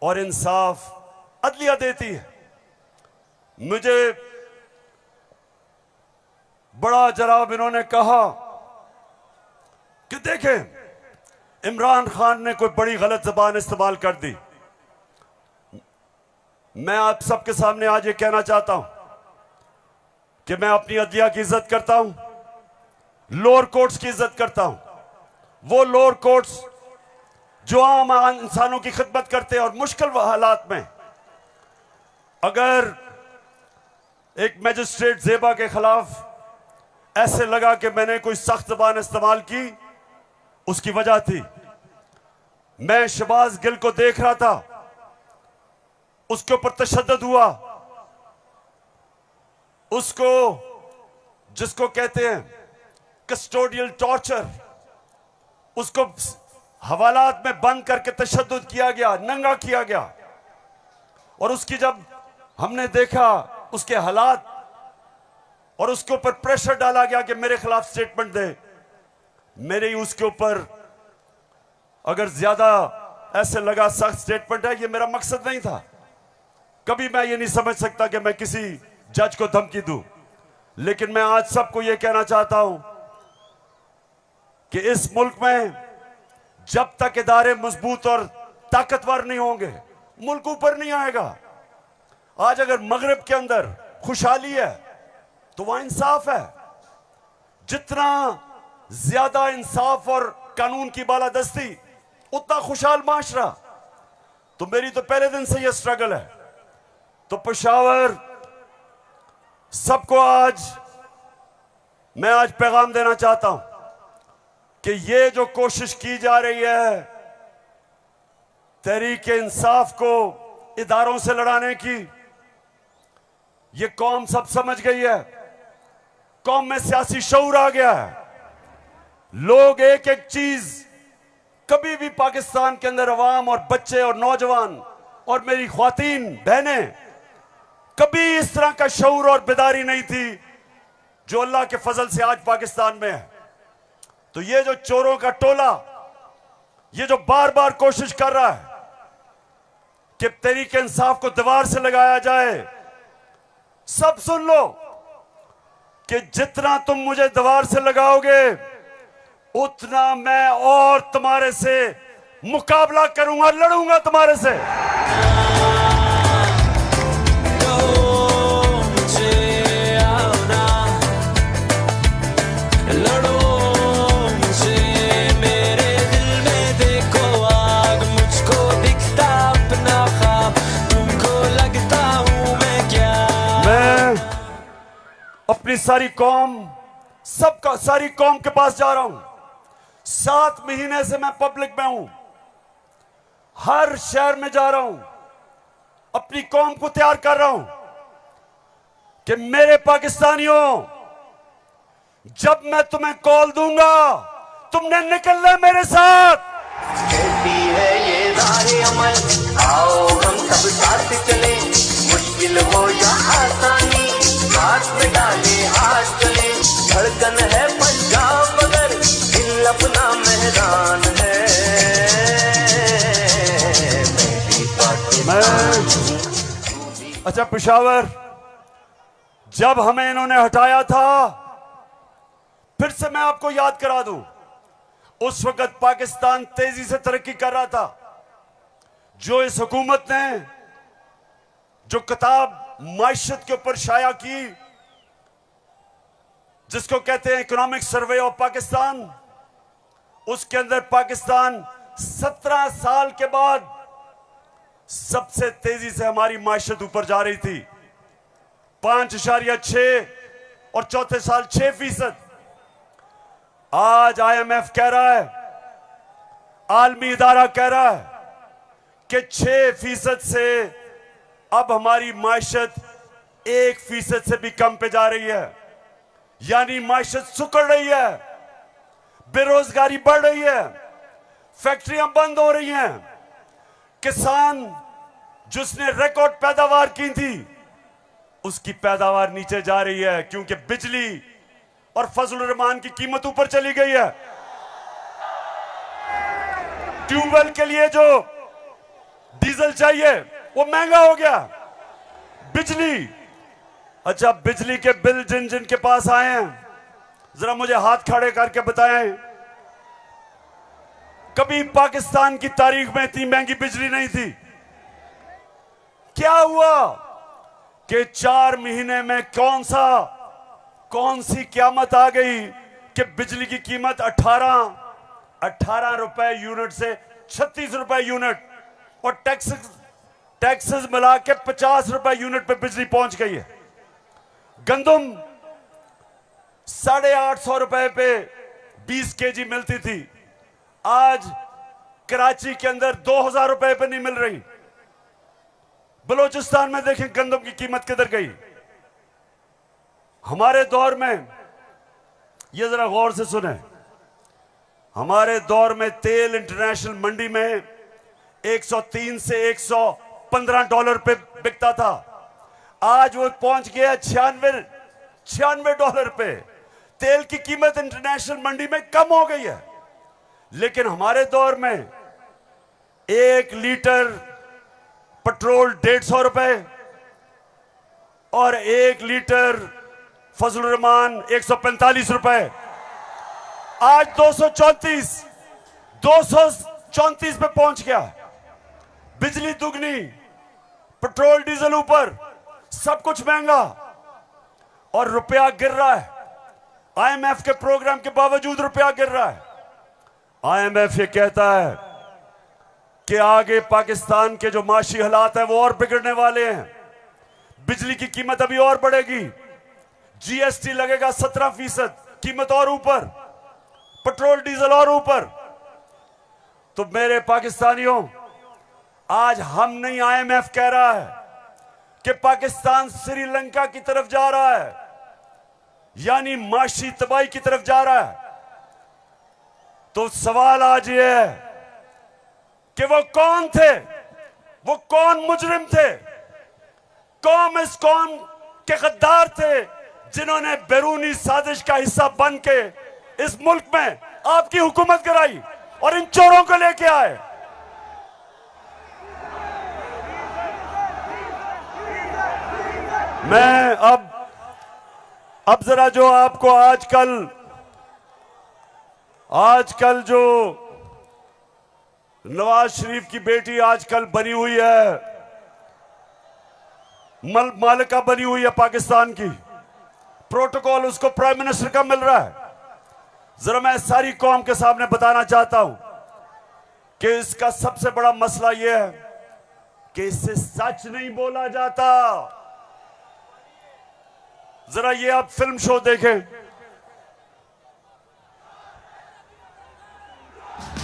और इंसाफ अदलिया देती है। मुझे बड़ा जनाब इन्होंने कहा कि देखें इमरान खान ने कोई बड़ी गलत जबान इस्तेमाल कर दी। मैं आप सबके सामने आज ये कहना चाहता हूं कि मैं अपनी अदलिया की इज्जत करता हूं, लोअर कोर्ट्स की इज्जत करता हूं। वो लोअर कोर्ट्स जो आम इंसानों की खिदमत करते हैं और मुश्किल हालात में अगर एक मजिस्ट्रेट ज़ेबा के खिलाफ ऐसे लगा कि मैंने कोई सख्त जबान इस्तेमाल की, उसकी वजह थी मैं शहबाज गिल को देख रहा था, उसके ऊपर तशद्दुद हुआ, उसको जिसको कहते हैं कस्टोडियल टॉर्चर, उसको हवालात में बंद करके तशद्दुद किया गया, नंगा किया गया। और उसकी जब हमने देखा उसके हालात और उसके ऊपर प्रेशर डाला गया कि मेरे खिलाफ स्टेटमेंट दे, मेरे ही उसके ऊपर अगर ज्यादा ऐसे लगा सख्त स्टेटमेंट है, ये मेरा मकसद नहीं था। कभी मैं ये नहीं समझ सकता कि मैं किसी जज को धमकी दूं, लेकिन मैं आज सबको ये कहना चाहता हूं कि इस मुल्क में जब तक इदारे मजबूत और ताकतवर नहीं होंगे मुल्क ऊपर नहीं आएगा। आज अगर मगरिब के अंदर खुशहाली है तो वहां इंसाफ है। जितना ज्यादा इंसाफ और कानून की बालादस्ती उतना खुशहाल माशरा। तो मेरी तो पहले दिन से यह स्ट्रगल है। तो पेशावर सबको मैं आज पैगाम देना चाहता हूं कि ये जो कोशिश की जा रही है तहरीक इंसाफ को इदारों से लड़ाने की, ये कौम सब समझ गई है। कौम में सियासी शऊर आ गया है। लोग एक एक चीज, कभी भी पाकिस्तान के अंदर अवाम और बच्चे और नौजवान और मेरी ख्वातीन बहनें, कभी इस तरह का शऊर और बेदारी नहीं थी जो अल्लाह के फजल से आज पाकिस्तान में है। तो ये जो चोरों का टोला, ये जो बार बार कोशिश कर रहा है कि तहरीक इंसाफ को दीवार से लगाया जाए, सब सुन लो कि जितना तुम मुझे दीवार से लगाओगे उतना मैं और तुम्हारे से मुकाबला करूंगा, लड़ूंगा तुम्हारे से। अपनी सारी कौम, सारी कौम के पास जा रहा हूं। 7 महीने से मैं पब्लिक में हूं, हर शहर में जा रहा हूं, अपनी कौम को तैयार कर रहा हूं कि मेरे पाकिस्तानियों, जब मैं तुम्हें कॉल दूंगा तुमने निकलना है मेरे साथ। कहती है ये राहे अमल, आओ हम सब साथ चले, मुश्किल हो या आसानी, हाथ में डाले हाथ चले, धड़कन है पंजाब मगर दिल अपना मेहरान है। अच्छा पेशावर, जब हमें इन्होंने हटाया था, फिर से मैं आपको याद करा दूं, उस वक्त पाकिस्तान तेजी से तरक्की कर रहा था। जो इस हुकूमत ने जो किताब माइशत के ऊपर शाया की, जिसको कहते हैं इकोनॉमिक सर्वे ऑफ पाकिस्तान, उसके अंदर पाकिस्तान 17 साल के बाद सबसे तेजी से हमारी माइशत ऊपर जा रही थी। 5.6 और चौथे साल 6%। आज IMF कह रहा है, आलमी इदारा कह रहा है कि 6% से अब हमारी माइशत 1% से भी कम पे जा रही है। यानी माइशत सुकड़ रही है, बेरोजगारी बढ़ रही है, फैक्ट्रियां बंद हो रही हैं, किसान जिसने रिकॉर्ड पैदावार की थी उसकी पैदावार नीचे जा रही है, क्योंकि बिजली और फजल रहमान की कीमत ऊपर चली गई है। ट्यूबवेल के लिए जो डीजल चाहिए वो महंगा हो गया। बिजली, अच्छा बिजली के बिल जिन जिन के पास आए हैं, जरा मुझे हाथ खड़े करके बताएं, कभी पाकिस्तान की तारीख में इतनी महंगी बिजली नहीं थी। क्या हुआ कि 4 महीने में कौन सी क़यामत आ गई कि बिजली की कीमत 18 रुपए यूनिट से 36 रुपए यूनिट, और टैक्सेस मिला के 50 रुपए यूनिट पे बिजली पहुंच गई है। गंदम 850 रुपए पे 20 केजी मिलती थी, आज कराची के अंदर 2000 रुपए पे नहीं मिल रही। बलूचिस्तान में देखें गंदम की कीमत किधर गई। हमारे दौर में, ये जरा गौर से सुने, हमारे दौर में तेल इंटरनेशनल मंडी में 103 से 115 डॉलर पे बिकता था, आज वो पहुंच गया 96 डॉलर पे। तेल की कीमत इंटरनेशनल मंडी में कम हो गई है, लेकिन हमारे दौर में 1 लीटर पेट्रोल 150 रुपए और 1 लीटर फजल रहमान 145 रुपए, आज 234 पे पहुंच गया। बिजली दुगनी, पेट्रोल डीजल ऊपर, सब कुछ महंगा और रुपया गिर रहा है। IMF के प्रोग्राम के बावजूद रुपया गिर रहा है। IMF ये कहता है कि आगे पाकिस्तान के जो माशी हालात हैं वो और बिगड़ने वाले हैं, बिजली की कीमत अभी और बढ़ेगी, GST लगेगा 17%, कीमत और ऊपर, पेट्रोल डीजल और ऊपर। तो मेरे पाकिस्तानियों, आज हम नहीं, IMF कह रहा है कि पाकिस्तान श्रीलंका की तरफ जा रहा है, यानी माशी तबाही की तरफ जा रहा है। तो सवाल आज ये है कि वो कौन थे, वो कौन मुजरिम थे, कौन इस कौम के गद्दार थे जिन्होंने बैरूनी साजिश का हिस्सा बन के इस मुल्क में आपकी हुकूमत कराई और इन चोरों को लेके आए। मैं अब जरा जो आपको आजकल जो नवाज शरीफ की बेटी आजकल बनी हुई है, मालिका बनी हुई है पाकिस्तान की, प्रोटोकॉल उसको प्राइम मिनिस्टर का मिल रहा है। जरा मैं सारी कौम के सामने बताना चाहता हूं कि इसका सबसे बड़ा मसला यह है कि इससे सच नहीं बोला जाता। जरा ये आप फिल्म शो देखें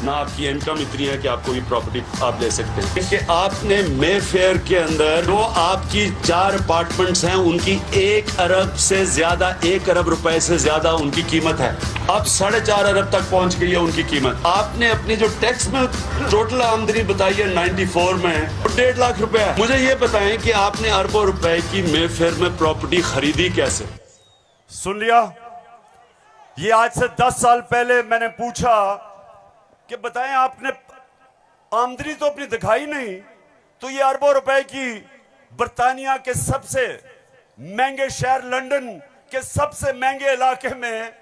ना, आपकी इनकम इतनी है कि आपको ये प्रॉपर्टी आप ले सकते हैं कि आपने मेफेयर के अंदर जो आपकी 4 अपार्टमेंट्स हैं उनकी 1 अरब से ज्यादा, 1 अरब रुपए से ज्यादा उनकी कीमत है। अब 4.5 अरब तक पहुंच गई है उनकी कीमत। आपने अपनी जो टैक्स में टोटल आमदनी बताई है 94 में 1.5 लाख रुपए है। मुझे ये बताएं कि आपने अरबों रुपए की मेफेयर में प्रॉपर्टी खरीदी कैसे? सुन लिया, ये आज से 10 साल पहले मैंने पूछा कि बताएं आपने आमदनी तो अपनी दिखाई नहीं, तो ये अरबों रुपए की बर्तानिया के सबसे महंगे शहर लंदन के सबसे महंगे इलाके में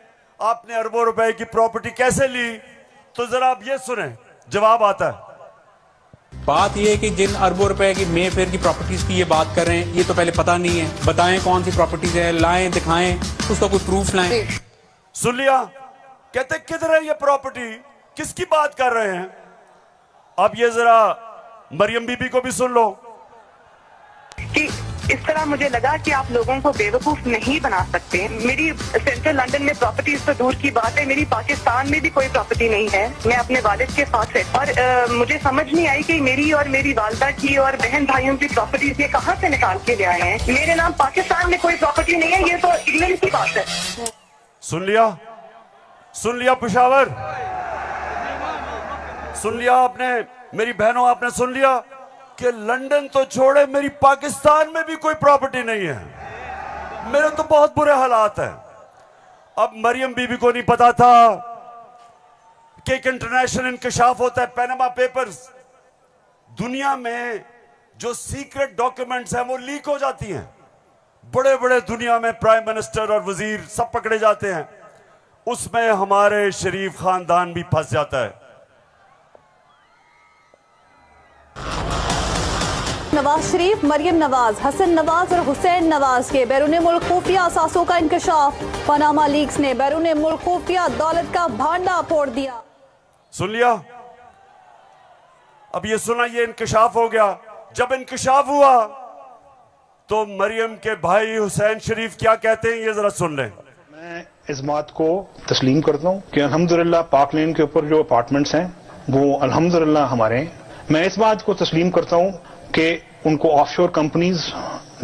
आपने अरबों रुपए की प्रॉपर्टी कैसे ली? तो जरा आप ये सुने, जवाब आता है। बात ये है कि जिन अरबों रुपए की मेफेयर की प्रॉपर्टीज की ये बात कर रहे हैं, ये तो पहले पता नहीं है। बताएं कौन सी प्रॉपर्टीज है, लाएं, दिखाएं, उसका कोई प्रूफ लाएं। सुन लिया, कहते किधर है ये प्रॉपर्टी, किसकी बात कर रहे हैं? अब ये जरा मरियम बीबी को भी सुन लो कि इस तरह मुझे लगा कि आप लोगों को बेवकूफ नहीं बना सकते। मेरी सेंट्रल लंदन में प्रॉपर्टीज तो दूर की बात है, मेरी पाकिस्तान में भी कोई प्रॉपर्टी नहीं है। मैं अपने वालिद के साथ है और मुझे समझ नहीं आई कि मेरी और मेरी वालदा की और बहन भाइयों की प्रॉपर्टीज ये कहाँ से निकाल के ले आए हैं। मेरे नाम पाकिस्तान में कोई प्रॉपर्टी नहीं है, ये तो इंग्लैंड की बात है। सुन लिया पेशावर, सुन लिया आपने, मेरी बहनों आपने सुन लिया कि लंदन तो छोड़े मेरी पाकिस्तान में भी कोई प्रॉपर्टी नहीं है। मेरे तो बहुत बुरे हालात हैं। अब मरियम बीबी को नहीं पता था कि एक इंटरनेशनल इंकशाफ होता है, पैनामा पेपर्स। दुनिया में जो सीक्रेट डॉक्यूमेंट्स हैं वो लीक हो जाती हैं। बड़े बड़े दुनिया में प्राइम मिनिस्टर और वजीर सब पकड़े जाते हैं, उसमें हमारे शरीफ खानदान भी फंस जाता है। नवाज शरीफ, मरियम नवाज, हसन नवाज और हुसैन नवाज के बैरून मुल्क खुफिया असासों का इंकशाफ। पनामा लीक्स ने बैरून मुल्क खुफिया दौलत का भांडा फोड़ दिया। सुन लिया, अब ये सुना, ये इंकशाफ हो गया। जब इंकशाफ हुआ तो मरियम के भाई हुसैन शरीफ क्या कहते हैं, ये जरा सुन लें। मैं इस बात को तस्लीम करता हूँ कि अल्हम्दुलिल्लाह पाक लेन के ऊपर जो अपार्टमेंट्स हैं वो अल्हम्दुलिल्लाह हमारे हैं। मैं इस बात को तस्लीम करता हूँ कि उनको ऑफशोर कंपनीज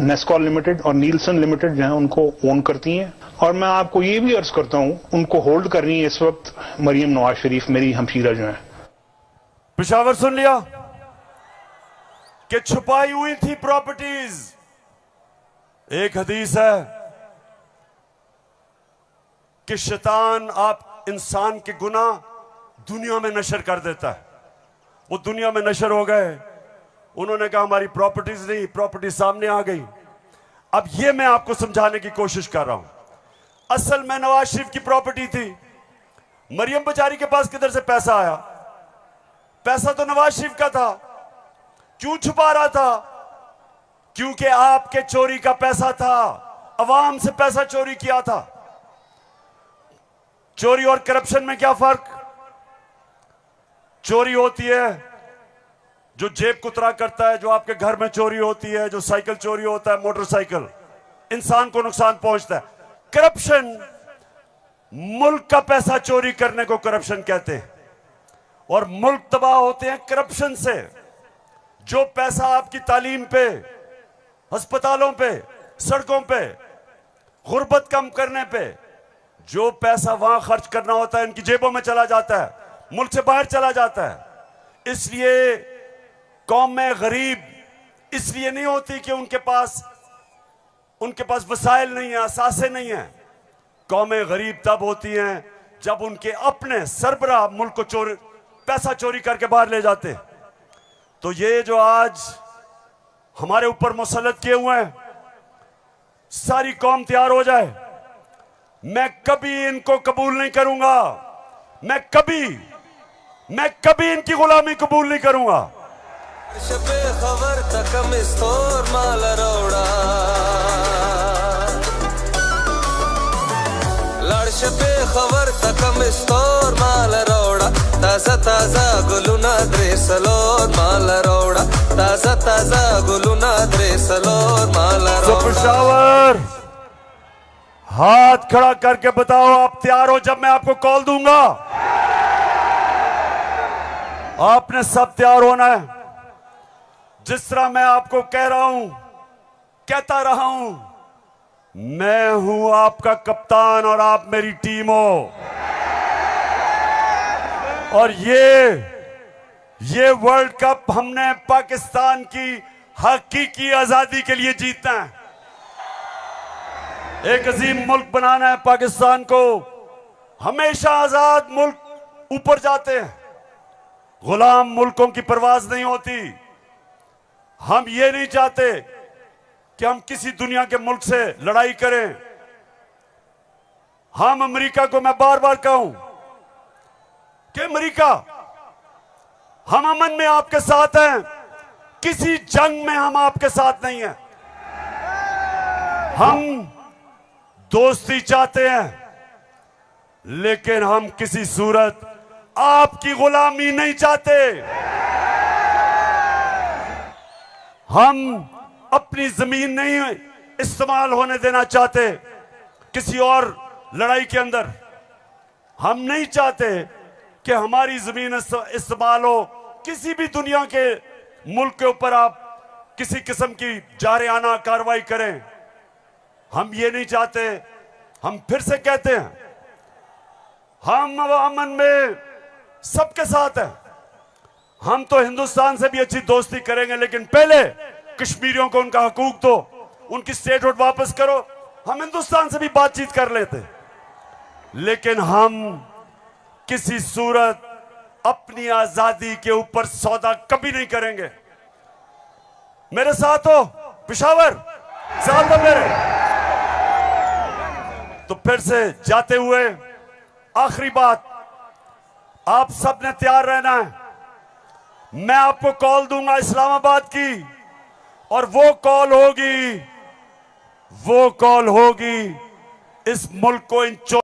नेस्कॉल लिमिटेड और नीलसन लिमिटेड जो है उनको ओन करती हैं। और मैं आपको ये भी अर्ज करता हूँ उनको होल्ड कर रही है इस वक्त मरियम नवाज शरीफ, मेरी हमशीरा जो है। पेशावर सुन लिया कि छुपाई हुई थी प्रॉपर्टीज। एक हदीस है कि शैतान आप इंसान के गुनाह दुनिया में नशर कर देता है। वो दुनिया में नशर हो गए, उन्होंने कहा हमारी प्रॉपर्टीज नहीं, प्रॉपर्टी सामने आ गई। अब ये मैं आपको समझाने की कोशिश कर रहा हूं। असल में नवाज शरीफ की प्रॉपर्टी थी, मरियम बेचारी के पास किधर से पैसा आया? पैसा तो नवाज शरीफ का था। क्यों छुपा रहा था? क्योंकि आपके चोरी का पैसा था, अवाम से पैसा चोरी किया था। चोरी और करप्शन में क्या फर्क? चोरी होती है जो जेब कुतरा करता है, जो आपके घर में चोरी होती है, जो साइकिल चोरी होता है, मोटरसाइकिल, इंसान को नुकसान पहुंचता है। करप्शन, मुल्क का पैसा चोरी करने को करप्शन कहते हैं, और मुल्क तबाह होते हैं करप्शन से। जो पैसा आपकी तालीम पे, अस्पतालों पे, सड़कों पे, गुर्बत कम करने पे, जो पैसा वहां खर्च करना होता है इनकी जेबों में चला जाता है, मुल्क से बाहर चला जाता है। इसलिए कौम में गरीब इसलिए नहीं होती कि उनके पास वसाइल नहीं है, असासे नहीं है। कौमें गरीब तब होती हैं जब उनके अपने सरबराह मुल्क को पैसा चोरी करके बाहर ले जाते। तो ये जो आज हमारे ऊपर मुसल्लत किए हुए हैं, सारी कौम तैयार हो जाए। मैं कभी इनको कबूल नहीं करूंगा, मैं कभी इनकी गुलामी कबूल नहीं करूंगा। खबर तकम इस्तोर माल रोड़ा लड़श पे खबर तकम इस्तोर माल रोड़ा ताजा ताजा गुलुना द्रेसलोर माल रोड़ा ताजा ताजा गुलुना द्रेसलोर माल रोड़ा। पेशावर हाथ खड़ा करके बताओ आप तैयार हो जब मैं आपको कॉल दूंगा? आपने सब तैयार होना है। जिस तरह मैं आपको कह रहा हूं, कहता रहा हूं, मैं हूं आपका कप्तान और आप मेरी टीम हो। और ये वर्ल्ड कप हमने पाकिस्तान की हकीकी आजादी के लिए जीतना है। एक अजीम मुल्क बनाना है पाकिस्तान को। हमेशा आजाद मुल्क ऊपर जाते हैं, गुलाम मुल्कों की परवाज नहीं होती। हम ये नहीं चाहते कि हम किसी दुनिया के मुल्क से लड़ाई करें। हम अमेरिका को मैं बार बार कहूं कि अमेरिका, हम अमन में आपके साथ हैं, किसी जंग में हम आपके साथ नहीं हैं। हम दोस्ती चाहते हैं, लेकिन हम किसी सूरत आपकी गुलामी नहीं चाहते। हम अपनी जमीन नहीं इस्तेमाल होने देना चाहते किसी और लड़ाई के अंदर। हम नहीं चाहते कि हमारी जमीन इस्तेमाल हो किसी भी दुनिया के मुल्क के ऊपर आप किसी किस्म की जारियाना कार्रवाई करें। हम ये नहीं चाहते। हम फिर से कहते हैं, हम अमन में सबके साथ हैं। हम तो हिंदुस्तान से भी अच्छी दोस्ती करेंगे, लेकिन पहले कश्मीरियों को उनका हकूक दो, उनकी स्टेटहुड वापस करो। हम हिंदुस्तान से भी बातचीत कर लेते, लेकिन हम किसी सूरत अपनी आजादी के ऊपर सौदा कभी नहीं करेंगे। मेरे साथ हो पेशावर, साथ हो मेरे। तो फिर से जाते हुए आखिरी बात, आप सब ने तैयार रहना है। मैं आपको कॉल दूंगा इस्लामाबाद की, और वो कॉल होगी इस मुल्क को इन